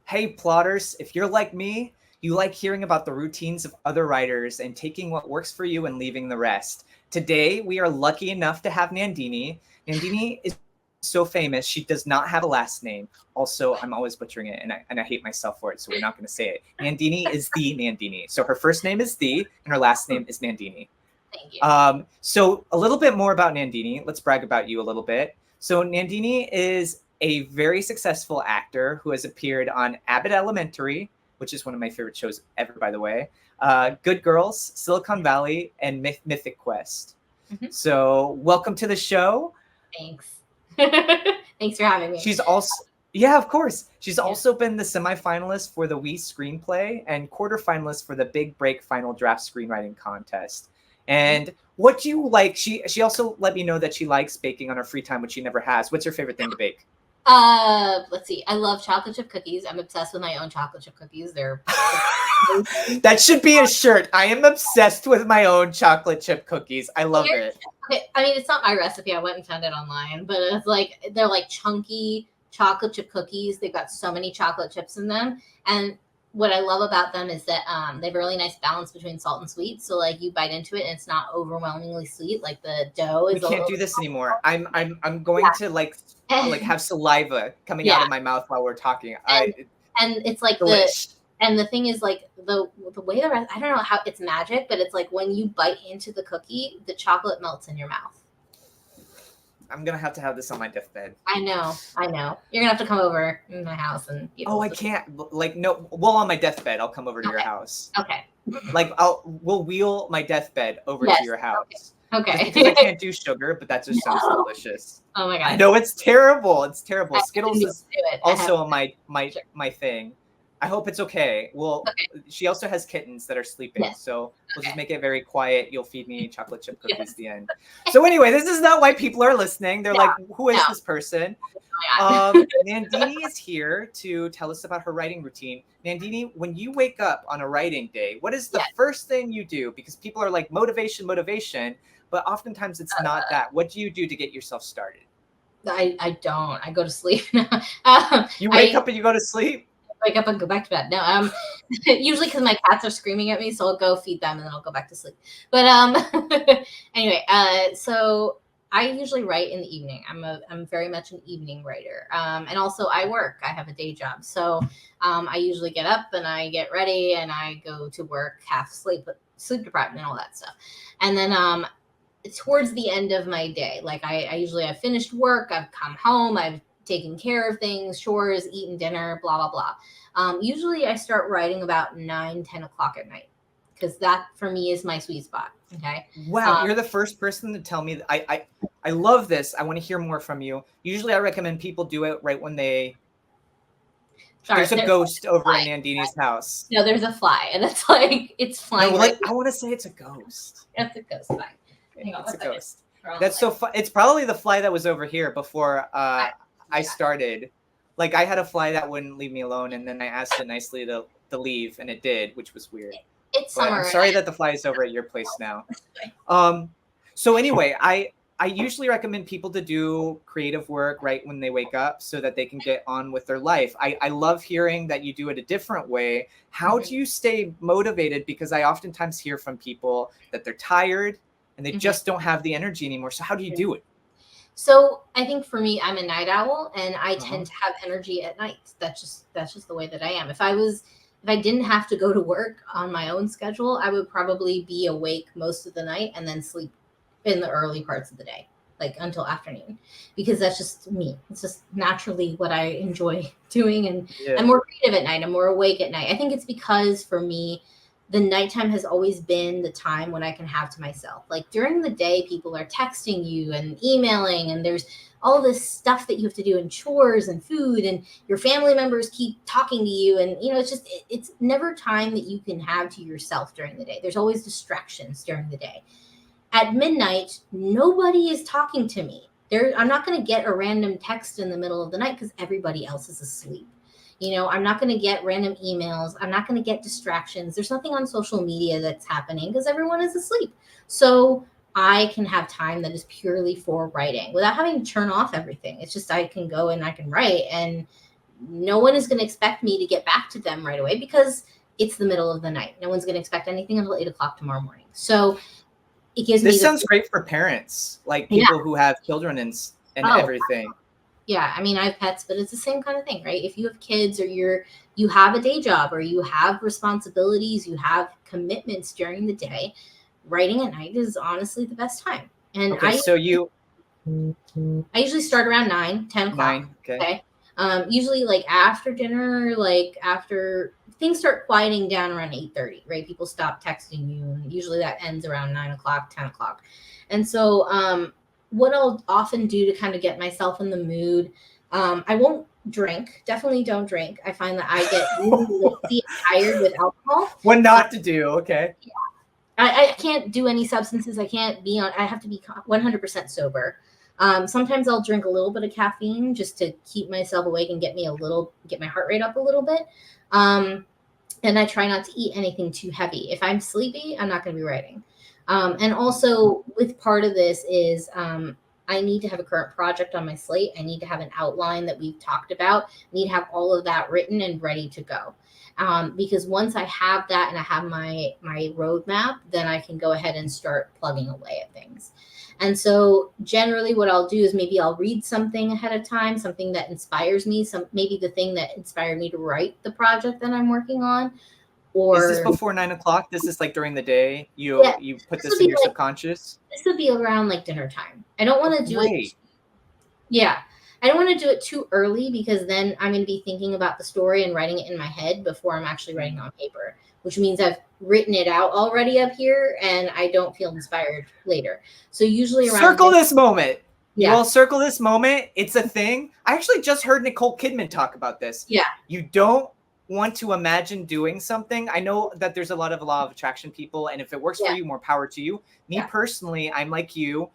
Hey, plotters, if you're like me, you like hearing about the routines of other writers and taking what works for you and leaving the rest. Today, we are lucky enough to have Nandini. Nandini is so famous, she does not have a last name. Also, I'm always butchering it, and I hate myself for it, so we're not going to say it. Nandini is the Nandini. So her first name is the, and her last name is Nandini. Thank you. So a little bit more about Nandini. Let's brag about you a little bit. So Nandini is a very successful actor who has appeared on Abbot Elementary, which is one of my favorite shows ever, by the way. Good Girls, Silicon Valley, and Mythic Quest. Mhm. So welcome to the show. Thanks. Thanks for having me. She's also, yeah, of course. She's also been the semifinalist for the Wii Screenplay and quarterfinalist for the Big Break Final Draft Screenwriting Contest. And what do you like? She also let me know that she likes baking on her free time, which she never has. What's your favorite thing to bake? Let's see. I love chocolate chip cookies. I'm obsessed with my own chocolate chip cookies. They're That should be a shirt. I am obsessed with my own chocolate chip cookies. I love it. Okay, I mean, it's not my recipe. I went and found it online, but it's like they're like chunky chocolate chip cookies. They've got so many chocolate chips in them, and what I love about them is that they have a really nice balance between salt and sweet. So like you bite into it and it's not overwhelmingly sweet. Like the dough is. We can't do this anymore. I'm going to like have saliva coming out of my mouth while we're talking. And it's like the thing is like the way I don't know how it's magic, but it's like when you bite into the cookie, the chocolate melts in your mouth. I'm gonna have to have this on my deathbed. I know. You're gonna have to come over in my house and. I can't. Like no. Well, on my deathbed, I'll come over to your house. Okay. Like we'll wheel my deathbed over to your house. Okay. Because I can't do sugar, but that just sounds delicious. Oh my god. I know it's terrible. It's terrible. Skittles is also on my thing. I hope it's okay. Well, she also has kittens that are sleeping, so we'll just make it very quiet. You'll feed me chocolate chip cookies at the end. So anyway, this is not why people are listening. They're like, who is this person? Nandini is here to tell us about her writing routine. Nandini, when you wake up on a writing day, what is the first thing you do? Because people are like, motivation, but oftentimes it's not that. What do you do to get yourself started? I don't. I go to sleep. You wake up and you go to sleep? Wake up and go back to bed. No, usually because my cats are screaming at me, so I'll go feed them and then I'll go back to sleep. But anyway, so I usually write in the evening. I'm very much an evening writer, and also I work. I have a day job, so I usually get up and I get ready and I go to work, half sleep deprived and all that stuff, and then towards the end of my day, like I usually have finished work, I've come home, I've taking care of things, chores, eating dinner, blah, blah, blah. Usually I start writing about 9-10 o'clock at night because that for me is my sweet spot. Okay. Wow. You're the first person to tell me that I love this. I want to hear more from you. Usually I recommend people do it right when there's a ghost over in Nandini's house. No, there's a fly and it's like, it's flying. No, I want to say it's a ghost. It's a ghost fly. It's a ghost. That's so fun. It's probably the fly that was over here before I started. Like I had a fly that wouldn't leave me alone, and then I asked it nicely to leave, and it did, which was weird. It's summer. I'm sorry that the fly is over at your place now. So anyway, I usually recommend people to do creative work right when they wake up so that they can get on with their life. I love hearing that you do it a different way. How do you stay motivated? Because I oftentimes hear from people that they're tired and they just don't have the energy anymore. So how do you do it? So I think for me, I'm a night owl and I tend to have energy at night. That's just the way that I am. If I didn't have to go to work on my own schedule, I would probably be awake most of the night and then sleep in the early parts of the day, like until afternoon, because that's just me. It's just naturally what I enjoy doing. And I'm more creative at night. I'm more awake at night. I think it's because for me, the nighttime has always been the time when I can have to myself. Like during the day, people are texting you and emailing, and there's all this stuff that you have to do and chores and food, and your family members keep talking to you. And, it's never time that you can have to yourself during the day. There's always distractions during the day. At midnight, nobody is talking to me. I'm not going to get a random text in the middle of the night because everybody else is asleep. I'm not going to get random emails. I'm not going to get distractions. There's nothing on social media that's happening because everyone is asleep. So I can have time that is purely for writing without having to turn off everything. It's just I can go and I can write. And no one is going to expect me to get back to them right away because it's the middle of the night. No one's going to expect anything until 8 o'clock tomorrow morning. So it gives me. This sounds great for parents, like people who have children and everything. Yeah, I mean, I have pets, but it's the same kind of thing, right? If you have kids or you have a day job or you have responsibilities, you have commitments during the day, writing at night is honestly the best time. And okay, I usually start around 9, 10 o'clock. 9, okay. Usually like after dinner, like after things start quieting down around 8:30, right? People stop texting you. And usually that ends around 9 o'clock, 10 o'clock. And so what I'll often do to kind of get myself in the mood, I won't drink. Definitely don't drink. I find that I get really lazy and tired with alcohol. What not to do, okay. Yeah. I can't do any substances. I have to be 100% sober. Sometimes I'll drink a little bit of caffeine just to keep myself awake and get my heart rate up a little bit. And I try not to eat anything too heavy. If I'm sleepy, I'm not going to be writing. And also with part of this is I need to have a current project on my slate. I need to have an outline that we've talked about. I need to have all of that written and ready to go. Because once I have that and I have my roadmap, then I can go ahead and start plugging away at things. And so generally what I'll do is maybe I'll read something ahead of time, something that inspires me, maybe the thing that inspired me to write the project that I'm working on. Or is this before 9 o'clock? This is like during the day? You put this in your subconscious? This would be around like dinner time. I don't want to do it. Yeah. I don't want to do it too early because then I'm going to be thinking about the story and writing it in my head before I'm actually writing on paper, which means I've written it out already up here and I don't feel inspired later. So usually around circle this moment. Yeah. You all circle this moment. It's a thing. I actually just heard Nicole Kidman talk about this. Yeah. You don't want to imagine doing something. I know that there's a lot of law of attraction people, and if it works for you, more power to you. Me personally, I'm like you.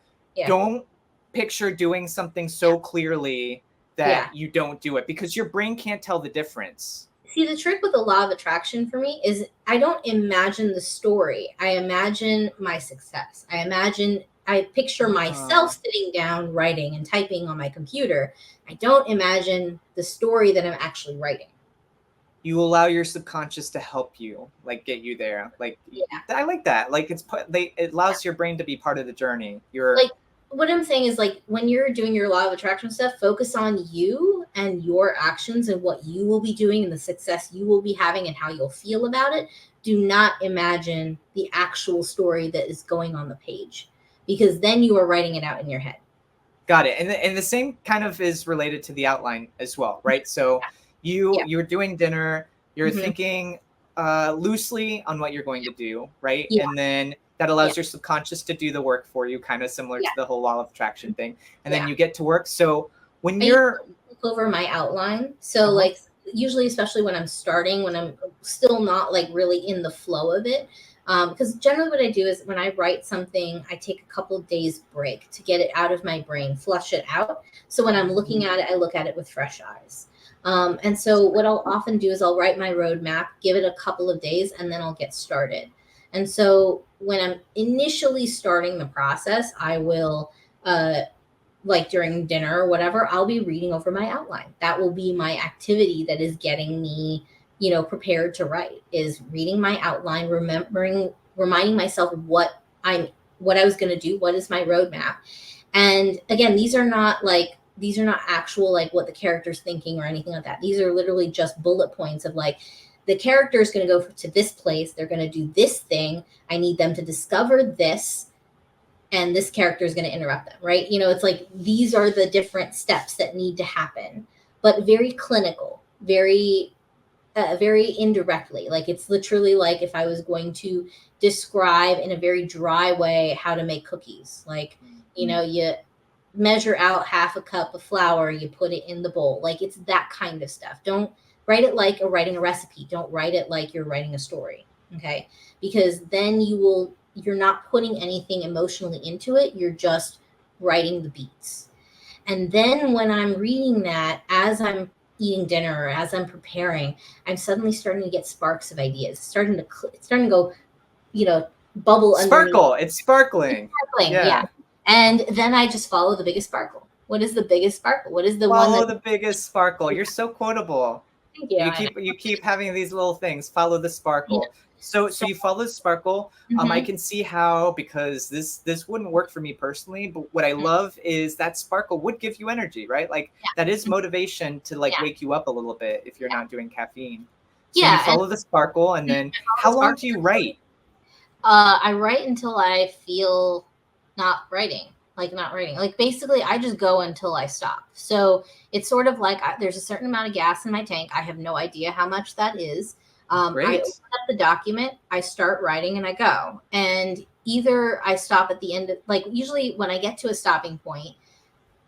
Don't picture doing something so clearly that you don't do it because your brain can't tell the difference. See, the trick with the law of attraction for me is I don't imagine the story. I imagine my success. I picture myself sitting down, writing and typing on my computer. I don't imagine the story that I'm actually writing. You allow your subconscious to help you, like get you there. Like, I like that. Like it allows your brain to be part of the journey. What I'm saying is like when you're doing your law of attraction stuff, focus on you and your actions and what you will be doing and the success you will be having and how you'll feel about it. Do not imagine the actual story that is going on the page because then you are writing it out in your head. Got it. And the same kind of is related to the outline as well, right? So you're doing dinner, you're thinking loosely on what you're going to do, right? Yeah. And then that allows your subconscious to do the work for you, kind of similar to the whole law of attraction thing. And then you get to work. So when you're look over my outline, so like usually, especially when I'm starting, when I'm still not like really in the flow of it, because generally what I do is when I write something, I take a couple of days break to get it out of my brain, flush it out. So when I'm looking at it, I look at it with fresh eyes. And so what I'll often do is I'll write my roadmap, give it a couple of days, and then I'll get started. And so when I'm initially starting the process, I will, like during dinner or whatever, I'll be reading over my outline. That will be my activity that is getting me, prepared to write, is reading my outline, reminding myself what I was going to do, what is my roadmap. And again, these are not actual, like what the character's thinking or anything like that. These are literally just bullet points of like, the character is going to go to this place. They're going to do this thing. I need them to discover this. And this character is going to interrupt them, right? It's like these are the different steps that need to happen, but very clinical, very indirectly. Like it's literally like if I was going to describe in a very dry way how to make cookies. Like, you measure out half a cup of flour, you put it in the bowl. Like it's that kind of stuff. Don't write it like writing a recipe. Don't write it like you're writing a story. Okay. Because then you're not putting anything emotionally into it. You're just writing the beats. And then when I'm reading that, as I'm eating dinner or as I'm preparing, I'm suddenly starting to get sparks of ideas. It's starting to go, bubble. Sparkle. It's sparkling. Yeah. And then I just follow the biggest sparkle. What is the biggest sparkle? What is the one Follow that the biggest sparkle. You're so quotable. thank you, I know. You keep having these little things. Follow the Yeah. sparkle. So you follow the sparkle. I Mhm. can see how, because this wouldn't work for me personally, but what I love is that sparkle would give you energy, right? Like that is motivation to like Yeah. wake you up a little bit if you're not doing caffeine. So you Yeah, and follow the sparkle, and then follow the how long sparkle. do you write? I write until I feel not writing, not writing. Like basically, I just go until I stop. So it's sort of like there's a certain amount of gas in my tank. I have no idea how much that is. I Great. open up the document, I start writing, and I go. And either I stop at the end, like usually when I get to a stopping point,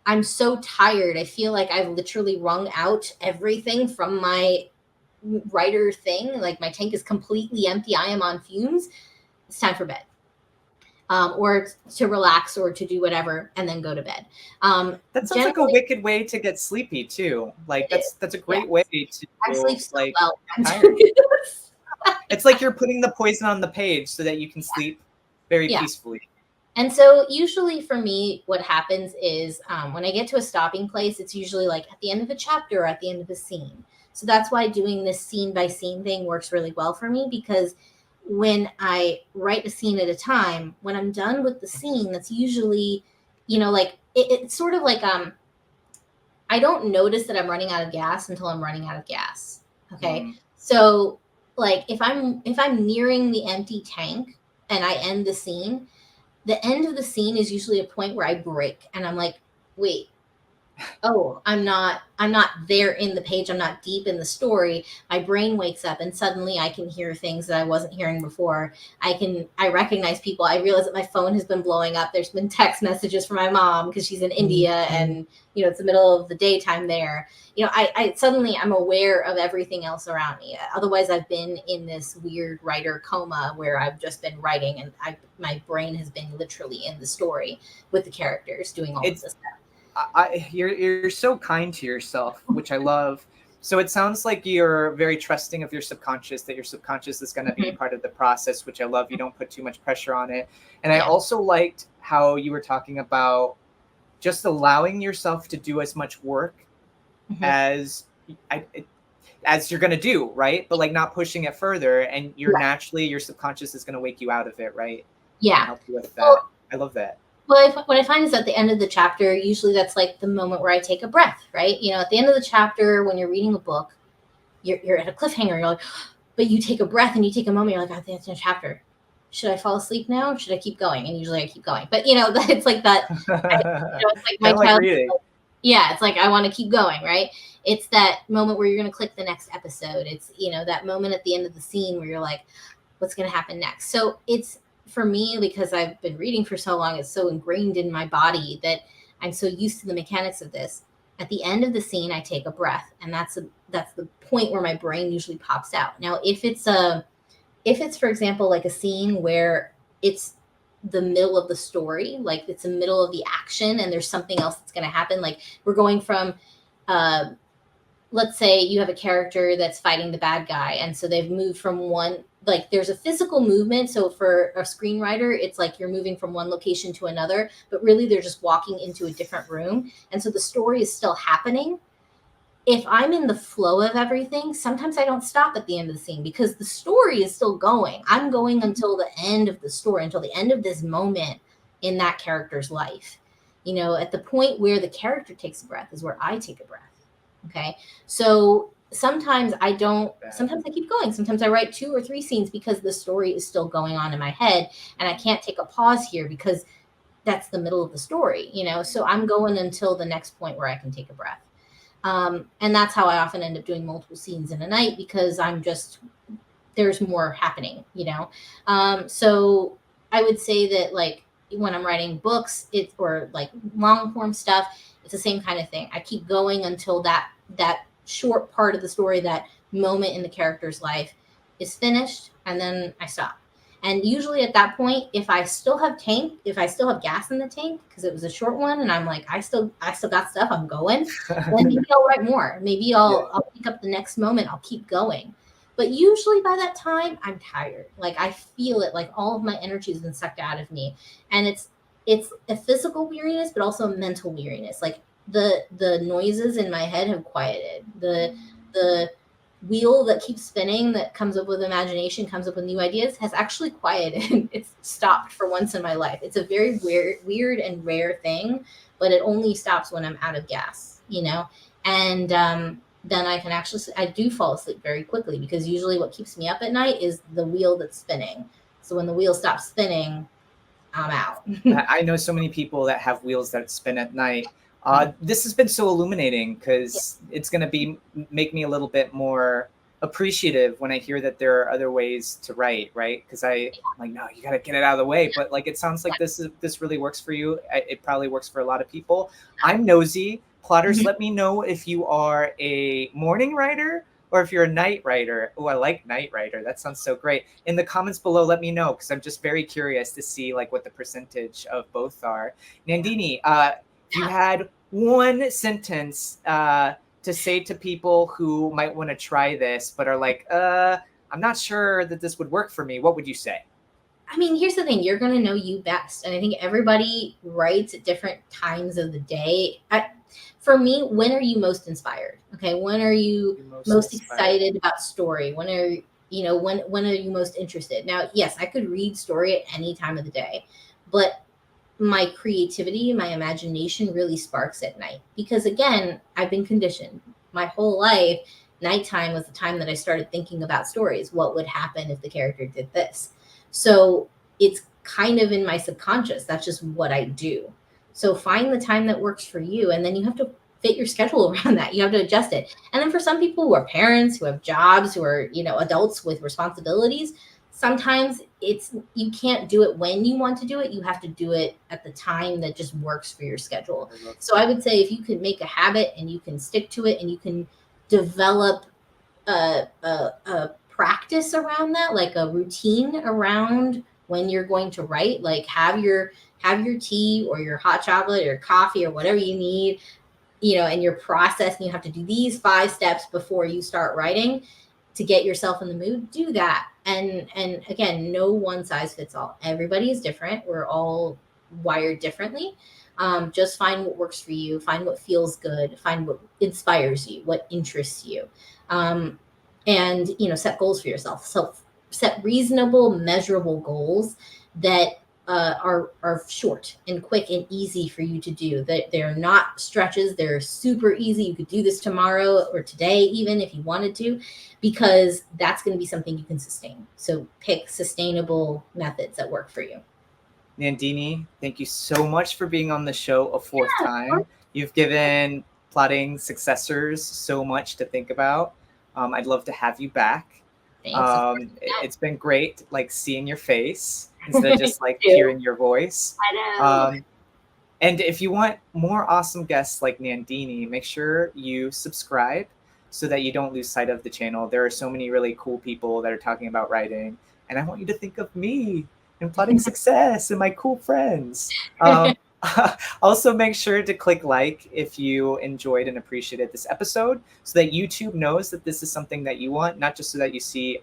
I'm so tired. I feel like I've literally wrung out everything from my writer thing. Like my tank is completely empty. I am on fumes. It's time for bed. Or to relax or to do whatever and then go to bed. That sounds like a Generally, wicked way to get sleepy too. Like it is. that's a Yeah, great way to I sleep so like well. get tired. It's like you're putting the poison on the page so that you can sleep very Yeah. peacefully. And so, usually for me, what happens is when I get to a stopping place, it's usually like at the end of a chapter or at the end of a scene. So that's why doing this scene by scene thing works really well for me, because when I write a scene at a time, when I'm done with the scene, that's usually, like it's sort of like I don't notice that I'm running out of gas until I'm running out of gas. Okay. Mm. So like if I'm nearing the empty tank and I end the scene, the end of the scene is usually a point where I break and I'm like, wait, oh, I'm not there in the page. I'm not deep in the story. My brain wakes up and suddenly I can hear things that I wasn't hearing before. I recognize people. I realize that my phone has been blowing up. There's been text messages from my mom because she's in India and it's the middle of the daytime there. I suddenly I'm aware of everything else around me. Otherwise I've been in this weird writer coma where I've just been writing and my brain has been literally in the story with the characters doing all of this stuff. You're so kind to yourself, which I love. So it sounds like you're very trusting of your subconscious, that your subconscious is going to be part of the process, which I love. You don't put too much pressure on it. And I also liked how you were talking about just allowing yourself to do as much work as as you're going to do, right? But like not pushing it further, and you're naturally, your subconscious is going to wake you out of it, right? Yeah. And help you with that. I love that. Well, what I find is at the end of the chapter, usually that's like the moment where I take a breath, right? At the end of the chapter, when you're reading a book, you're at a cliffhanger. You're like, but you take a breath and you take a moment. You're like, oh, that's a chapter. Should I fall asleep now? Should I keep going? And usually I keep going. But it's like that. It's like my child. Yeah, it's like I want to keep going, right? It's that moment where you're going to click the next episode. It's that moment at the end of the scene where you're like, what's going to happen next? So it's, for me, because I've been reading for so long, it's so ingrained in my body that I'm so used to the mechanics of this. At the end of the scene, I take a breath, and that's the point where my brain usually pops out. Now, if it's for example like a scene where it's the middle of the story, like it's the middle of the action, and there's something else that's going to happen, like we're going from let's say you have a character that's fighting the bad guy, and so they've moved from one, like there's a physical movement. So for a screenwriter, it's like you're moving from one location to another, but really they're just walking into a different room. And so the story is still happening. If I'm in the flow of everything, sometimes I don't stop at the end of the scene because the story is still going. I'm going until the end of the story, until the end of this moment in that character's life. At the point where the character takes a breath is where I take a breath. Okay. So sometimes I keep going. Sometimes I write 2 or 3 scenes because the story is still going on in my head and I can't take a pause here because that's the middle of the story, so I'm going until the next point where I can take a breath. And that's how I often end up doing multiple scenes in a night because there's more happening, so I would say that like when I'm writing books, or like long form stuff, it's the same kind of thing. I keep going until that short part of the story, that moment in the character's life is finished, and then I stop. And usually at that point, if I still have gas in the tank, because it was a short one and I'm like, I still got stuff, I'm going, then maybe I'll write more. Maybe I'll pick up the next moment, I'll keep going. But usually by that time, I'm tired. Like I feel it, like all of my energy has been sucked out of me. And it's a physical weariness, but also a mental weariness. Like the noises in my head have quieted. The wheel that keeps spinning, that comes up with imagination, comes up with new ideas, has actually quieted. It's stopped for once in my life. It's a very weird and rare thing, but it only stops when I'm out of gas, you know? And then I do fall asleep very quickly, because usually what keeps me up at night is the wheel that's spinning. So when the wheel stops spinning, I'm out. I know so many people that have wheels that spin at night. This has been so illuminating, because it's going to make me a little bit more appreciative when I hear that there are other ways to write, right? Because I'm like, no, you got to get it out of the way. But like, it sounds like this really works for you. It probably works for a lot of people. I'm nosy. Plotters, let me know if you are a morning writer or if you're a night writer. Oh, I like night writer. That sounds so great. In the comments below, let me know, because I'm just very curious to see like what the percentage of both are. Nandini, if you had one sentence to say to people who might want to try this but are like, I'm not sure that this would work for me, what would you say? I mean, here's the thing. You're going to know you best. And I think everybody writes at different times of the day. For me, when are you most inspired? Okay. When are you most excited about story? When are you most interested? Now, yes, I could read story at any time of the day, but my creativity, my imagination really sparks at night, because again, I've been conditioned my whole life. Nighttime was the time that I started thinking about stories. What would happen if the character did this? So it's kind of in my subconscious. That's just what I do. So find the time that works for you, and then you have to fit your schedule around that. You have to adjust it. And then for some people who are parents, who have jobs, who are, adults with responsibilities, sometimes you can't do it when you want to do it. You have to do it at the time that just works for your schedule. So I would say, if you can make a habit and you can stick to it, and you can develop a practice around that, like a routine around when you're going to write, like have your tea or your hot chocolate or coffee or whatever you need, and your process, and you have to do these 5 steps before you start writing to get yourself in the mood. Do that. And again, no one size fits all. Everybody is different. We're all wired differently. Just find what works for you, find what feels good, find what inspires you, what interests you. And set goals for yourself. So set reasonable, measurable goals that are short and quick and easy for you to do. That they're not stretches. They're super easy. You could do this tomorrow or today, even if you wanted to, because that's going to be something you can sustain. So pick sustainable methods that work for you. Nandini, thank you so much for being on the show a 4th time. You've given plotting successors so much to think about. I'd love to have you back. It's been great, like seeing your face instead of just like hearing your voice. I know. And if you want more awesome guests like Nandini, make sure you subscribe so that you don't lose sight of the channel. There are so many really cool people that are talking about writing, and I want you to think of me and plotting success and my cool friends. Also, make sure to click like if you enjoyed and appreciated this episode, so that YouTube knows that this is something that you want, not just so that you see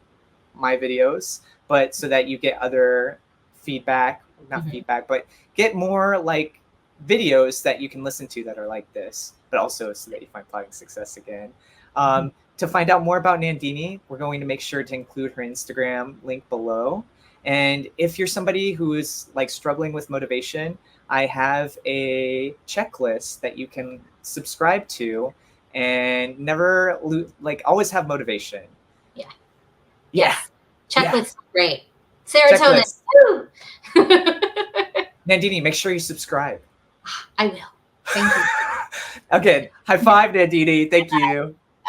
my videos, but so that you get other feedback, feedback, but get more like videos that you can listen to that are like this, but also so that you find plotting success again. To find out more about Nandini, we're going to make sure to include her Instagram link below. And if you're somebody who is like struggling with motivation, I have a checklist that you can subscribe to and never always have motivation. Yeah. Yes. Checklist, great. Serotonin. Nandini, make sure you subscribe. I will. Thank you. Okay. High five, Nandini. Thank you.